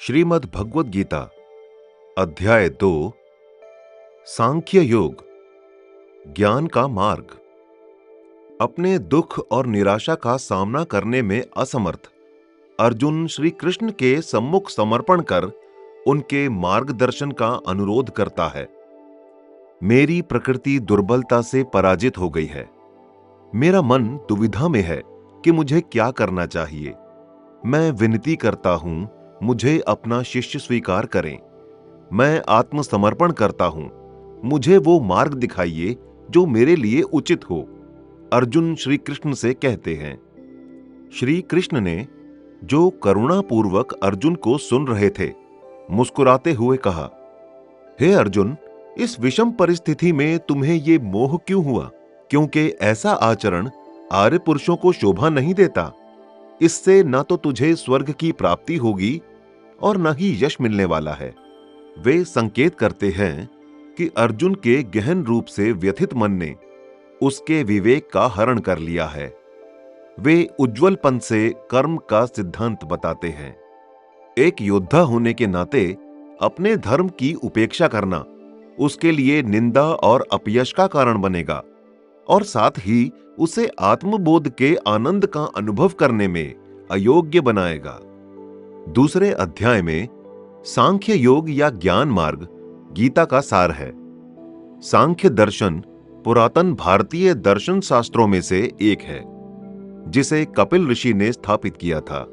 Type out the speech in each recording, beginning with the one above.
श्रीमद् भगवद गीता अध्याय 2 सांख्य योग ज्ञान का मार्ग। अपने दुख और निराशा का सामना करने में असमर्थ अर्जुन श्री कृष्ण के सम्मुख समर्पण कर उनके मार्गदर्शन का अनुरोध करता है। मेरी प्रकृति दुर्बलता से पराजित हो गई है। मेरा मन दुविधा में है कि मुझे क्या करना चाहिए। मैं विनती करता हूं, मुझे अपना शिष्य स्वीकार करें। मैं आत्मसमर्पण करता हूं, मुझे वो मार्ग दिखाइए जो मेरे लिए उचित हो। अर्जुन श्री कृष्ण से कहते हैं। श्री कृष्ण ने, जो करुणापूर्वक अर्जुन को सुन रहे थे, मुस्कुराते हुए कहा, हे अर्जुन, इस विषम परिस्थिति में तुम्हें ये मोह क्यों हुआ? क्योंकि ऐसा आचरण आर्य पुरुषों को शोभा नहीं देता। इससे न तो तुझे स्वर्ग की प्राप्ति होगी और न ही यश मिलने वाला है। वे संकेत करते हैं कि अर्जुन के गहन रूप से व्यथित मन ने उसके विवेक का हरण कर लिया है। वे उज्ज्वलपन से कर्म का सिद्धांत बताते हैं। एक योद्धा होने के नाते अपने धर्म की उपेक्षा करना उसके लिए निंदा और अपयश का कारण बनेगा और साथ ही उसे आत्मबोध के आनंद का अनुभव करने में अयोग्य बनाएगा। दूसरे अध्याय में सांख्य योग या ज्ञान मार्ग गीता का सार है। सांख्य दर्शन पुरातन भारतीय दर्शन शास्त्रों में से एक है, जिसे कपिल ऋषि ने स्थापित किया था।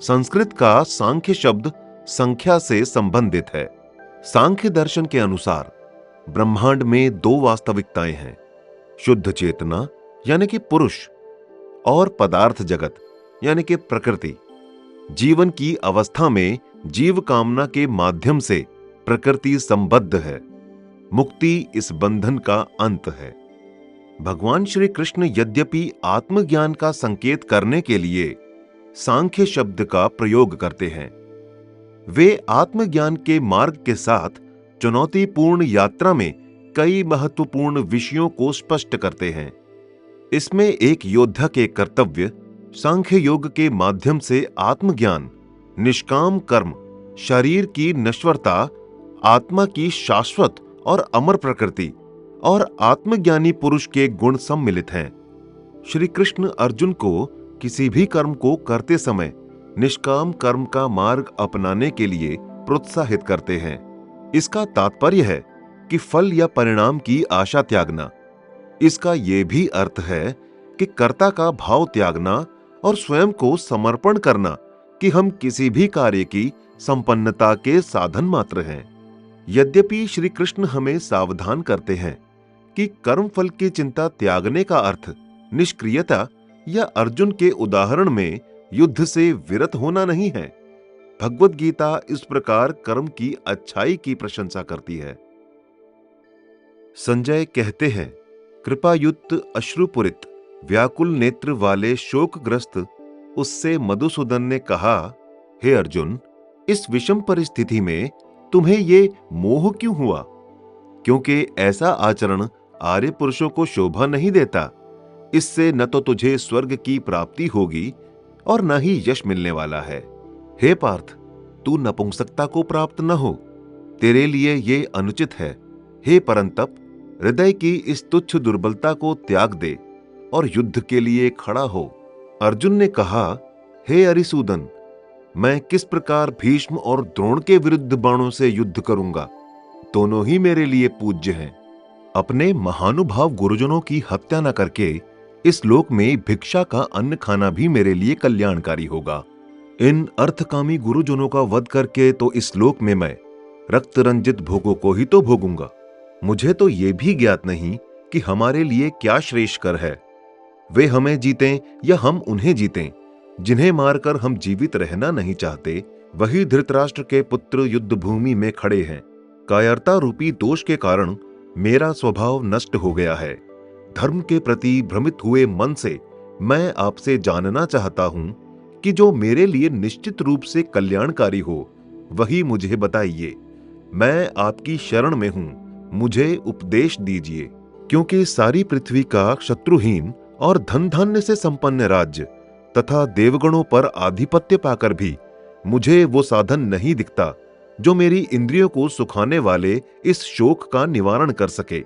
संस्कृत का सांख्य शब्द संख्या से संबंधित है। सांख्य दर्शन के अनुसार ब्रह्मांड में दो वास्तविकताएं हैं, शुद्ध चेतना यानी कि पुरुष और पदार्थ जगत यानी कि प्रकृति। जीवन की अवस्था में जीव कामना के माध्यम से प्रकृति संबद्ध है। मुक्ति इस बंधन का अंत है। भगवान श्री कृष्ण यद्यपि आत्मज्ञान का संकेत करने के लिए सांख्य शब्द का प्रयोग करते हैं, वे आत्मज्ञान के मार्ग के साथ चुनौतीपूर्ण यात्रा में कई महत्वपूर्ण विषयों को स्पष्ट करते हैं। इसमें एक योद्धा के कर्तव्य सांख्य योग के माध्यम से आत्मज्ञान, निष्काम कर्म, शरीर की नश्वरता, आत्मा की शाश्वत और अमर प्रकृति और आत्मज्ञानी पुरुष के गुण सम्मिलित हैं। श्री कृष्ण अर्जुन को किसी भी कर्म को करते समय निष्काम कर्म का मार्ग अपनाने के लिए प्रोत्साहित करते हैं। इसका तात्पर्य है कि फल या परिणाम की आशा त्यागना। इसका यह भी अर्थ है कि कर्ता का भाव त्यागना और स्वयं को समर्पण करना कि हम किसी भी कार्य की संपन्नता के साधन मात्र हैं। यद्यपि श्री कृष्ण हमें सावधान करते हैं कि कर्म फल की चिंता त्यागने का अर्थ निष्क्रियता या अर्जुन के उदाहरण में युद्ध से विरत होना नहीं है। भगवद गीता इस प्रकार कर्म की अच्छाई की प्रशंसा करती है। संजय कहते हैं, कृपायुक्त अश्रुपुरित व्याकुल नेत्र वाले शोकग्रस्त उससे मधुसूदन ने कहा, हे अर्जुन, इस विषम परिस्थिति में तुम्हें ये मोह क्यों हुआ? क्योंकि ऐसा आचरण आर्य पुरुषों को शोभा नहीं देता। इससे न तो तुझे स्वर्ग की प्राप्ति होगी और न ही यश मिलने वाला है। हे पार्थ, तू नपुंसकता को प्राप्त न हो, तेरे लिए ये अनुचित है। हे परंतप, हृदय की इस तुच्छ दुर्बलता को त्याग दे और युद्ध के लिए खड़ा हो। अर्जुन ने कहा, हे अरिसूदन, मैं किस प्रकार भीष्म और द्रोण के विरुद्ध बाणों से युद्ध करूंगा? दोनों ही मेरे लिए पूज्य हैं। अपने महानुभाव गुरुजनों की हत्या न करके इस लोक में भिक्षा का अन्न खाना भी मेरे लिए कल्याणकारी होगा। इन अर्थकामी गुरुजनों का वध करके तो इस लोक में मैं रक्त रंजित भोगों को ही तो भोगूंगा। मुझे तो यह भी ज्ञात नहीं कि हमारे लिए क्या श्रेष्ठकर है। वे हमें जीतें या हम उन्हें जीतें, जिन्हें मारकर हम जीवित रहना नहीं चाहते, वही धृतराष्ट्र के पुत्र युद्ध भूमि में खड़े हैं। कायरता रूपी दोष के कारण मेरा स्वभाव नष्ट हो गया है। धर्म के प्रति भ्रमित हुए मन से मैं आपसे जानना चाहता हूं कि जो मेरे लिए निश्चित रूप से कल्याणकारी हो, वही मुझे बताइए। मैं आपकी शरण में हूं, मुझे उपदेश दीजिए। क्योंकि सारी पृथ्वी का शत्रुहीन और धन धान्य से संपन्न राज्य तथा देवगणों पर आधिपत्य पाकर भी मुझे वो साधन नहीं दिखता जो मेरी इंद्रियों को सुखाने वाले इस शोक का निवारण कर सके।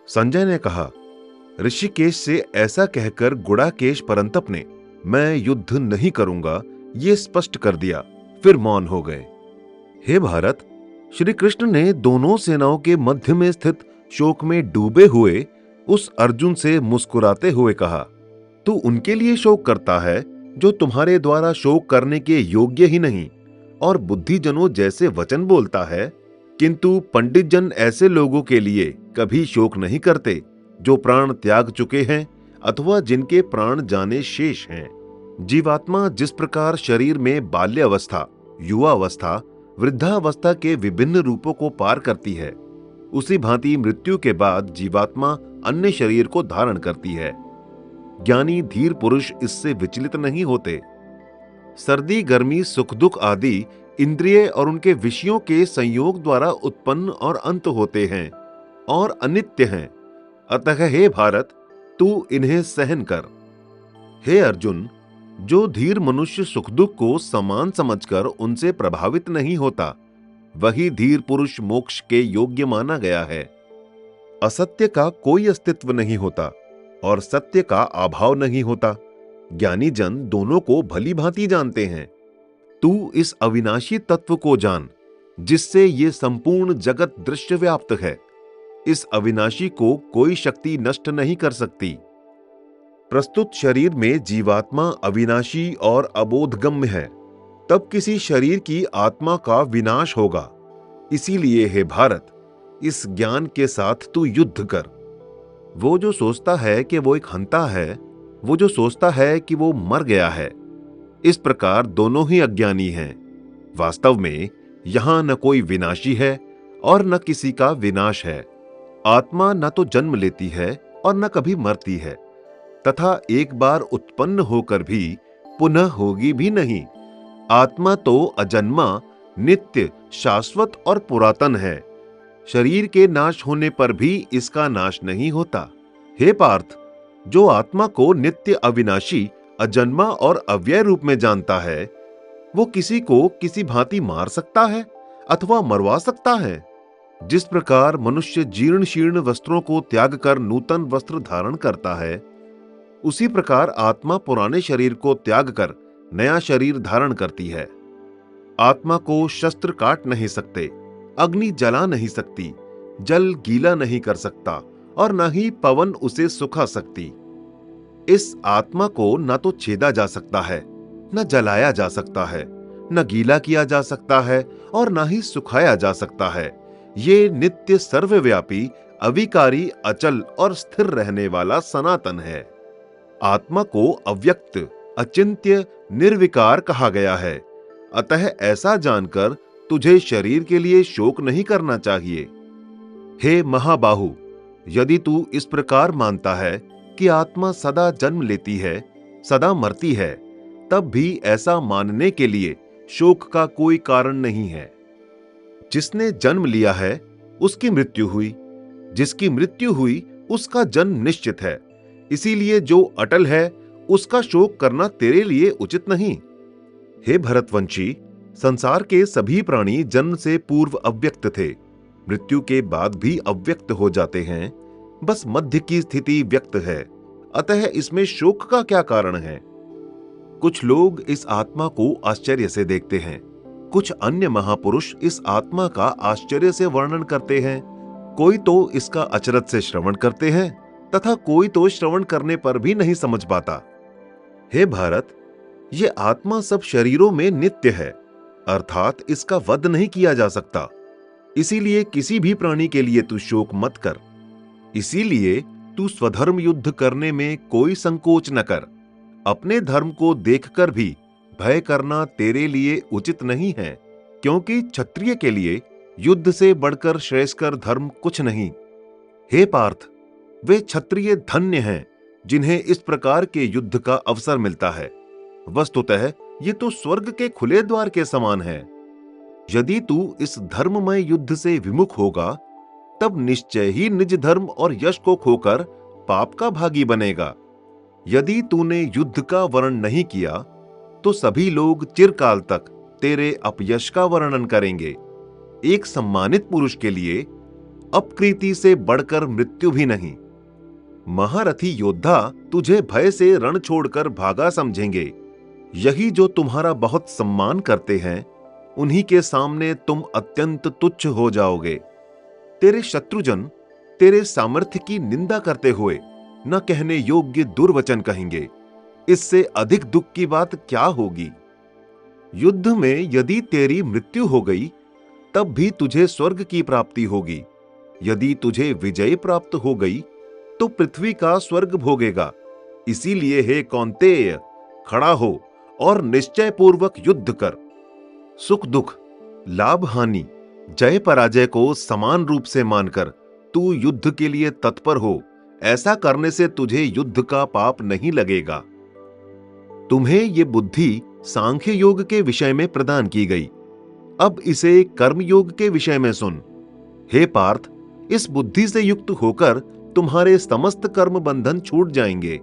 संजय ने कहा। ऋषिकेश से ऐसा कहकर गुड़ाकेश परंतप ने मैं युद्ध नहीं करूंगा ये स्पष्ट कर दिया, फिर मौन हो गए। हे भारत, श्री कृष्ण ने दोनों सेनाओं के मध्य में स्थित शोक में डूबे हुए उस अर्जुन से मुस्कुराते हुए कहा, तू उनके लिए शोक करता है जो तुम्हारे द्वारा शोक करने के योग्य ही नहीं और बुद्धिजनों जैसे वचन बोलता है, किंतु पंडित जन ऐसे लोगों के लिए कभी शोक नहीं करते जो प्राण त्याग चुके हैं अथवा जिनके प्राण जाने शेष हैं। जीवात्मा जिस प्रकार शरीर में बाल्यावस्था, युवावस्था, वृद्धावस्था के विभिन्न रूपों को पार करती है, उसी भांति मृत्यु के बाद जीवात्मा अन्य शरीर को धारण करती है। ज्ञानी धीर पुरुष इससे विचलित नहीं होते। सर्दी, गर्मी, सुख दुख आदि इंद्रिय और उनके विषयों के संयोग द्वारा उत्पन्न और अंत होते हैं और अनित्य हैं। अतः हे भारत, तू इन्हें सहन कर। हे अर्जुन, जो धीर मनुष्य सुख दुख को समान समझकर उनसे प्रभावित नहीं होता, वही धीर पुरुष मोक्ष के योग्य माना गया है। असत्य का कोई अस्तित्व नहीं होता और सत्य का अभाव नहीं होता। ज्ञानी जन दोनों को भली भांति जानते हैं। तू इस अविनाशी तत्व को जान जिससे ये संपूर्ण जगत दृश्य व्याप्त है। इस अविनाशी को कोई शक्ति नष्ट नहीं कर सकती। प्रस्तुत शरीर में जीवात्मा अविनाशी और अबोधगम्य है, तब किसी शरीर की आत्मा का विनाश होगा। इसीलिए हे भारत, इस ज्ञान के साथ तू युद्ध कर। वो जो सोचता है कि वो एक हंता है, वो जो सोचता है कि वो मर गया है, इस प्रकार दोनों ही अज्ञानी हैं। वास्तव में यहां न कोई विनाशी है और न किसी का विनाश है। आत्मा न तो जन्म लेती है और न कभी मरती है, तथा एक बार उत्पन्न होकर भी पुनः होगी भी नहीं। आत्मा तो अजन्मा, नित्य, शाश्वत और पुरातन है। शरीर के नाश होने पर भी इसका नाश नहीं होता। हे पार्थ, जो आत्मा को नित्य, अविनाशी, अजन्मा और अव्यय रूप में जानता है, वो किसी को किसी भांति मार सकता है अथवा मरवा सकता है। जिस प्रकार मनुष्य जीर्ण शीर्ण वस्त्रों को त्याग कर नूतन वस्त्र धारण करता है, उसी प्रकार आत्मा पुराने शरीर को त्याग कर नया शरीर धारण करती है। आत्मा को शस्त्र काट नहीं सकते, अग्नि जला नहीं सकती, जल गीला नहीं कर सकता और न ही पवन उसे सुखा सकती। इस आत्मा को न तो छेदा जा सकता है, न जलाया जा सकता है, न गीला किया जा सकता है और न ही सुखाया जा सकता है। ये नित्य, सर्वव्यापी, अविकारी, अचल और स्थिर रहने वाला सनातन है। आत्मा को अव्यक्त, अचिंत्य, निर्विकार कहा गया है। अतः ऐसा जानकर तुझे शरीर के लिए शोक नहीं करना चाहिए। हे महाबाहु, यदि तू इस प्रकार मानता है कि आत्मा सदा जन्म लेती है, सदा मरती है, तब भी ऐसा मानने के लिए शोक का कोई कारण नहीं है। जिसने जन्म लिया है उसकी मृत्यु हुई, जिसकी मृत्यु हुई उसका जन्म निश्चित है। इसीलिए जो अटल है उसका शोक करना तेरे लिए उचित नहीं। हे भरतवंशी, संसार के सभी प्राणी जन्म से पूर्व अव्यक्त थे, मृत्यु के बाद भी अव्यक्त हो जाते हैं। बस मध्य की स्थिति व्यक्त है। अतः इसमें शोक का क्या कारण है? कुछ लोग इस आत्मा को आश्चर्य से देखते हैं, कुछ अन्य महापुरुष इस आत्मा का आश्चर्य से वर्णन करते हैं। कोई तो इसका अचरज से श्रवण करते हैं तथा कोई तो श्रवण करने पर भी नहीं समझ पाता। हे भारत, ये आत्मा सब शरीरों में नित्य है, अर्थात इसका वध नहीं किया जा सकता। इसीलिए किसी भी प्राणी के लिए तू शोक मत कर। इसीलिए तू स्वधर्म युद्ध करने में कोई संकोच न कर। अपने धर्म को देखकर भी भय करना तेरे लिए उचित नहीं है, क्योंकि क्षत्रिय के लिए युद्ध से बढ़कर श्रेयस्कर धर्म कुछ नहीं। हे पार्थ, वे क्षत्रिय धन्य हैं जिन्हें इस प्रकार के युद्ध का अवसर मिलता है। वस्तुतः ये तो स्वर्ग के खुले द्वार के समान है। यदि तू इस धर्ममय युद्ध से विमुख होगा, तब निश्चय ही निज धर्म और यश को खोकर पाप का भागी बनेगा। यदि तूने युद्ध का वर्ण नहीं किया, तो सभी लोग चिरकाल तक तेरे अपयश का वर्णन करेंगे। एक सम्मानित पुरुष के लिए अपकृति से बढ़कर मृत्यु भी नहीं। महारथी योद्धा तुझे भय से रण छोड़कर भागा समझेंगे। यही जो तुम्हारा बहुत सम्मान करते हैं, उन्हीं के सामने तुम अत्यंत तुच्छ हो जाओगे। तेरे शत्रुजन तेरे सामर्थ्य की निंदा करते हुए न कहने योग्य दुर्वचन कहेंगे। इससे अधिक दुख की बात क्या होगी? युद्ध में यदि तेरी मृत्यु हो गई, तब भी तुझे स्वर्ग की प्राप्ति होगी। यदि तुझे विजय प्राप्त हो गई, तो पृथ्वी का स्वर्ग भोगेगा। इसीलिए हे कौन्तेय, खड़ा हो और निश्चय पूर्वक युद्ध कर। सुख दुख, लाभ हानि, जय पराजय को समान रूप से मानकर तू युद्ध के लिए तत्पर हो। ऐसा करने से तुझे युद्ध का पाप नहीं लगेगा। तुम्हें ये बुद्धि सांख्य योग के विषय में प्रदान की गई। अब इसे कर्म योग के विषय में सुन। हे पार्थ, इस बुद्धि से युक्त होकर तुम्हारे समस्त कर्म बंधन छूट जाएंगे।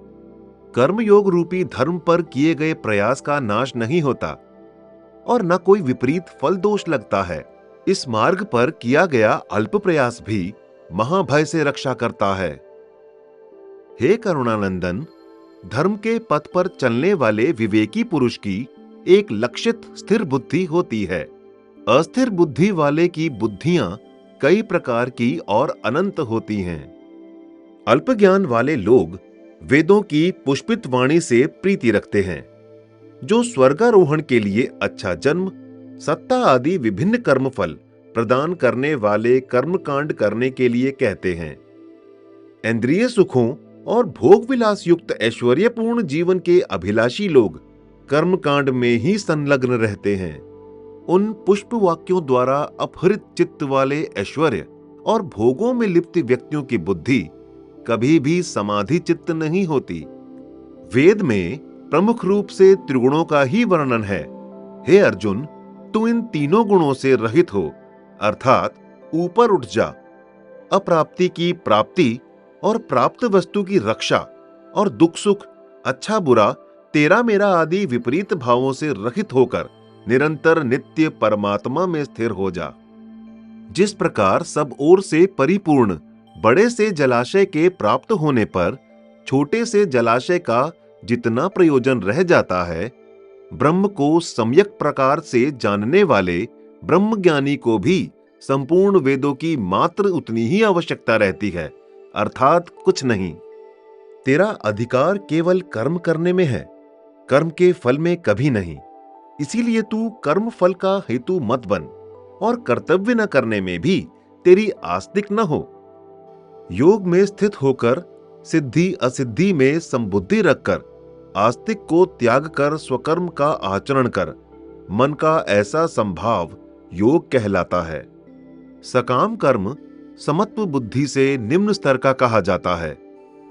कर्मयोग रूपी धर्म पर किए गए प्रयास का नाश नहीं होता और न कोई विपरीत फल दोष लगता है। इस मार्ग पर किया गया अल्प प्रयास भी महाभय से रक्षा करता है। हे करुणानंदन, धर्म के पथ पर चलने वाले विवेकी पुरुष की एक लक्षित स्थिर बुद्धि होती है। अस्थिर बुद्धि वाले की बुद्धियां कई प्रकार की और अनंत होती हैं। अल्प ज्ञान वाले लोग वेदों की पुष्पित वाणी से प्रीति रखते हैं, जो स्वर्गारोहण के लिए अच्छा जन्म, सत्ता आदि विभिन्न कर्मफल प्रदान करने वाले कर्मकांड करने के लिए कहते हैं। इंद्रिय सुखों और भोग विलास युक्त ऐश्वर्यपूर्ण जीवन के अभिलाषी लोग कर्मकांड में ही संलग्न रहते हैं। उन पुष्प वाक्यों द्वारा अपहरित चित्त वाले ऐश्वर्य और भोगों में लिप्त व्यक्तियों की बुद्धि कभी भी समाधि चित्त नहीं होती। वेद में प्रमुख रूप से त्रिगुणों का ही वर्णन है। हे अर्जुन, तू इन तीनों गुणों से रहित हो, अर्थात ऊपर उठ जा। अप्राप्ति की प्राप्ति और प्राप्त वस्तु की रक्षा और दुख सुख, अच्छा बुरा, तेरा मेरा आदि विपरीत भावों से रहित होकर निरंतर नित्य परमात्मा में स्थिर हो जा। जिस प्रकार सब ओर से परिपूर्ण बड़े से जलाशय के प्राप्त होने पर छोटे से जलाशय का जितना प्रयोजन रह जाता है, ब्रह्म को सम्यक प्रकार से जानने वाले ब्रह्मज्ञानी को भी संपूर्ण वेदों की मात्र उतनी ही आवश्यकता रहती है, अर्थात कुछ नहीं। तेरा अधिकार केवल कर्म करने में है, कर्म के फल में कभी नहीं। इसीलिए तू कर्म फल का हेतु मत बन और कर्तव्य न करने में भी तेरी आस्तिक न हो। योग में स्थित होकर सिद्धि असिद्धि में संबुद्धि रखकर आस्तिक को त्याग कर स्वकर्म का आचरण कर। मन का ऐसा संभाव योग कहलाता है। सकाम कर्म समत्व बुद्धि से निम्न स्तर का कहा जाता है,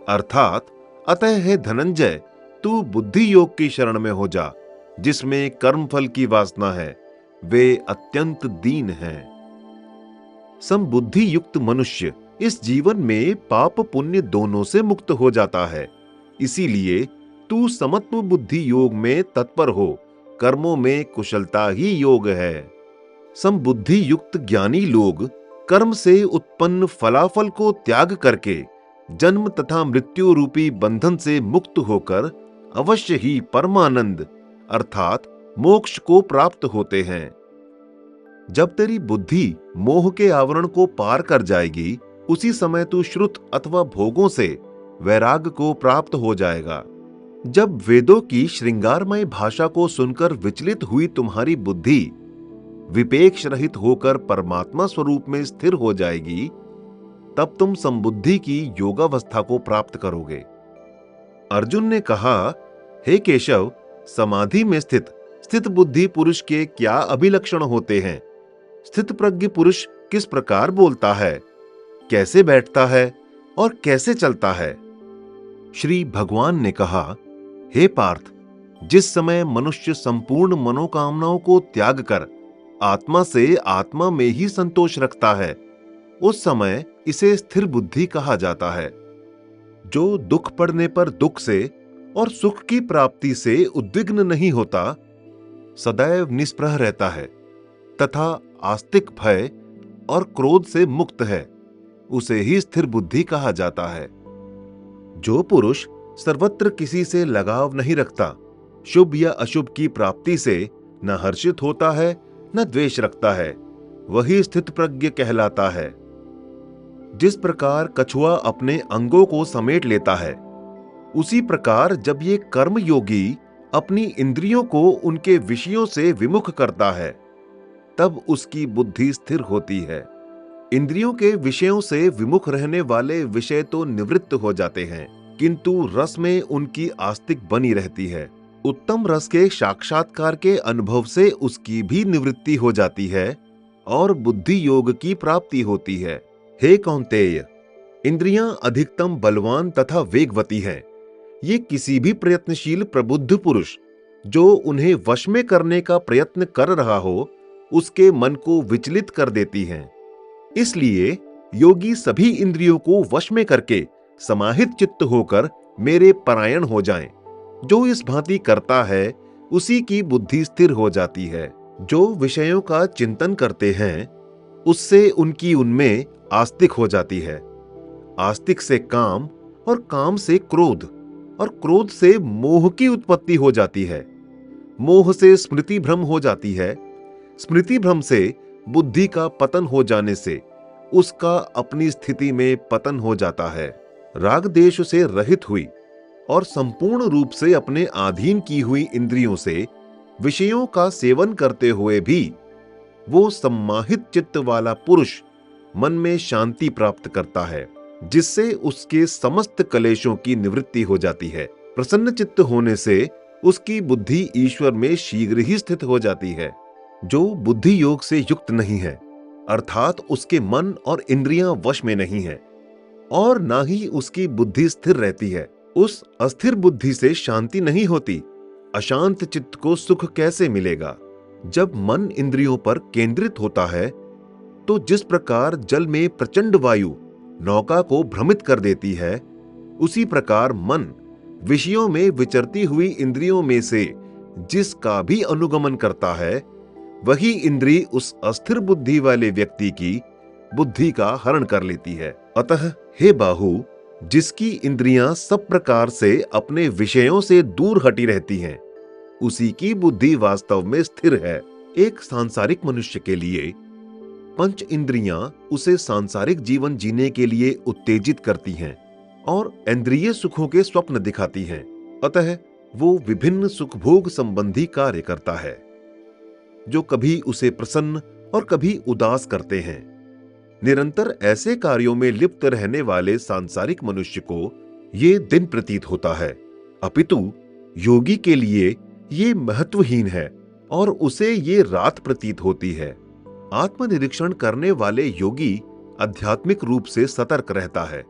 अर्थात अतः हे धनंजय, तू बुद्धि योग की शरण में हो जा, जिसमें कर्म फल की वासना है, वे अत्यंत दीन हैं। समबुद्धि युक्त मनुष्य इस जीवन में पाप पुण्य दोनों से मुक्त हो जाता है। इसीलिए तू समत्व बुद्धि योग में तत्पर हो। कर्मों में कुशलता ही योग है। समबुद्धि युक्त ज्ञानी लोग कर्म से उत्पन्न फलाफल को त्याग करके जन्म तथा मृत्यु रूपी बंधन से मुक्त होकर अवश्य ही परमानंद अर्थात मोक्ष को प्राप्त होते हैं। जब तेरी बुद्धि मोह के आवरण को पार कर जाएगी, उसी समय तू श्रुत अथवा भोगों से वैराग को प्राप्त हो जाएगा। जब वेदों की श्रृंगारमय भाषा को सुनकर विचलित हुई तुम्हारी बुद्धि विपेक्ष रहित होकर परमात्मा स्वरूप में स्थिर हो जाएगी, तब तुम संबुद्धि की योगावस्था को प्राप्त करोगे। अर्जुन ने कहा, हे केशव, समाधि में स्थित बुद्धि पुरुष के क्या अभिलक्षण होते हैं? स्थित प्रज्ञ पुरुष किस प्रकार बोलता है, कैसे बैठता है और कैसे चलता है? श्री भगवान ने कहा, हे पार्थ, जिस समय मनुष्य संपूर्ण मनोकामनाओं को त्याग कर आत्मा से आत्मा में ही संतोष रखता है, उस समय इसे स्थिर बुद्धि कहा जाता है। जो दुख पड़ने पर दुख से और सुख की प्राप्ति से उद्विग्न नहीं होता, सदैव निस्पृह रहता है तथा आस्तिक भय और क्रोध से मुक्त है, उसे ही स्थिर बुद्धि कहा जाता है। जो पुरुष सर्वत्र किसी से लगाव नहीं रखता, शुभ या अशुभ की प्राप्ति से न हर्षित होता है न द्वेष रखता है, वही स्थित प्रज्ञ कहलाता है। जिस प्रकार कछुआ अपने अंगों को समेट लेता है, उसी प्रकार जब ये कर्म योगी अपनी इंद्रियों को उनके विषयों से विमुख करता है, तब उसकी बुद्धि स्थिर होती है। इंद्रियों के विषयों से विमुख रहने वाले विषय तो निवृत्त हो जाते हैं, किंतु रस में उनकी आस्तिक बनी रहती है। उत्तम रस के साक्षात्कार के अनुभव से उसकी भी निवृत्ति हो जाती है और बुद्धि योग की प्राप्ति होती है। हे कौन्तेय, इंद्रियां अधिकतम बलवान तथा वेगवती हैं। ये किसी भी प्रयत्नशील प्रबुद्ध पुरुष जो उन्हें वश में करने का प्रयत्न कर रहा हो, उसके मन को विचलित कर देती हैं। इसलिए योगी सभी इंद्रियों को वश में करके समाहित चित्त होकर मेरे परायण हो जाएं। जो इस भांति करता है, उसी की बुद्धि स्थिर हो जाती है। जो विषयों का चिंतन करते हैं, उससे उनकी उनमें आस्तिक हो जाती है। आस्तिक से काम और काम से क्रोध और क्रोध से मोह की उत्पत्ति हो जाती है। मोह से स्मृति भ्रम हो जाती है। स्मृति भ्रम से बुद्धि का पतन हो जाने से उसका अपनी स्थिति में पतन हो जाता है। राग देश से रहित हुई और संपूर्ण रूप से अपने अधीन की हुई इंद्रियों से विषयों का सेवन करते हुए भी वो सम्माहित चित्त वाला पुरुष मन में शांति प्राप्त करता है, जिससे उसके समस्त कलेशों की निवृत्ति हो जाती है। प्रसन्न चित्त होने से उसकी बुद्धि ईश्वर में शीघ्र ही स्थित हो जाती है। जो बुद्धि योग से युक्त नहीं है, अर्थात उसके मन और इंद्रियां वश में नहीं है और ना ही उसकी बुद्धि स्थिर रहती है, उस अस्थिर बुद्धि से शांति नहीं होती। अशांत चित्त को सुख कैसे मिलेगा? जब मन इंद्रियों पर केंद्रित होता है, तो जिस प्रकार जल में प्रचंड वायु नौका को भ्रमित कर देती है, उसी प्रकार मन विषयों में विचरती हुई इंद्रियों में से जिसका भी अनुगमन करता है, वही इंद्री उस अस्थिर बुद्धि वाले व्यक्ति की बुद्धि का हरण कर लेती है। अतः हे बाहु, जिसकी इंद्रियां सब प्रकार से अपने विषयों से दूर हटी रहती हैं, उसी की बुद्धि वास्तव में स्थिर है। एक सांसारिक मनुष्य के लिए पंच इंद्रियां उसे सांसारिक जीवन जीने के लिए उत्तेजित करती हैं और इंद्रिय सुखों के स्वप्न दिखाती हैं। अतः वो विभिन्न सुखभोग संबंधी कार्य करता है, जो कभी उसे प्रसन्न और कभी उदास करते हैं। निरंतर ऐसे कार्यों में लिप्त रहने वाले सांसारिक मनुष्य को ये दिन प्रतीत होता है, अपितु योगी के लिए ये महत्वहीन है और उसे ये रात प्रतीत होती है। आत्मनिरीक्षण करने वाले योगी आध्यात्मिक रूप से सतर्क रहता है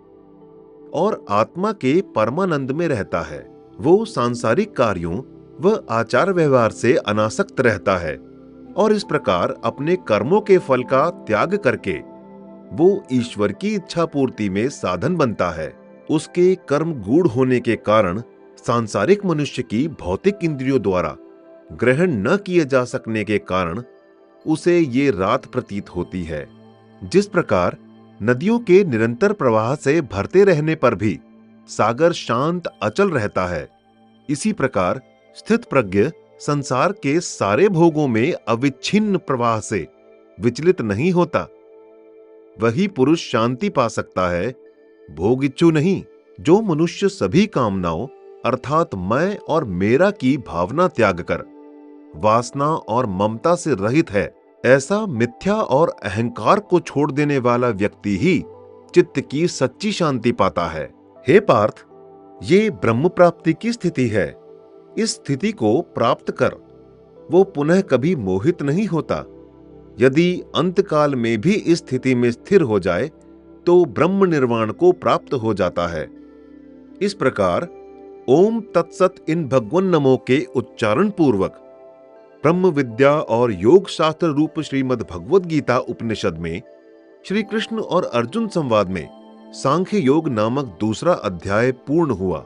और आत्मा के परमानंद में रहता है। वो सांसारिक कार्यों व आचार व्यवहार से अनासक्त रहता है और इस प्रकार अपने कर्मों के फल का त्याग करके वो ईश्वर की इच्छा पूर्ति में साधन बनता है। उसके कर्म गूढ़ होने के कारण सांसारिक मनुष्य की भौतिक इंद्रियों द्वारा ग्रहण न किए जा सकने के कारण उसे ये रात प्रतीत होती है। जिस प्रकार नदियों के निरंतर प्रवाह से भरते रहने पर भी सागर शांत अचल रहता है, इसी प्रकार स्थित प्रज्ञ संसार के सारे भोगों में अविच्छिन्न प्रवाह से विचलित नहीं होता। वही पुरुष शांति पा सकता है, भोग इच्छु नहीं। जो मनुष्य सभी कामनाओं अर्थात मैं और मेरा की भावना त्याग कर वासना और ममता से रहित है, ऐसा मिथ्या और अहंकार को छोड़ देने वाला व्यक्ति ही चित्त की सच्ची शांति पाता है। हे पार्थ, ये ब्रह्म प्राप्ति की स्थिति है। इस स्थिति को प्राप्त कर वो पुनः कभी मोहित नहीं होता। यदि अंतकाल में भी इस स्थिति में स्थिर हो जाए तो ब्रह्म निर्वाण को प्राप्त हो जाता है। इस प्रकार ओम तत्सत इन भगवन नमो के उच्चारण पूर्वक ब्रह्म विद्या और योग शास्त्र रूप श्रीमद् भगवद गीता उपनिषद में श्री कृष्ण और अर्जुन संवाद में सांख्य योग नामक दूसरा अध्याय पूर्ण हुआ।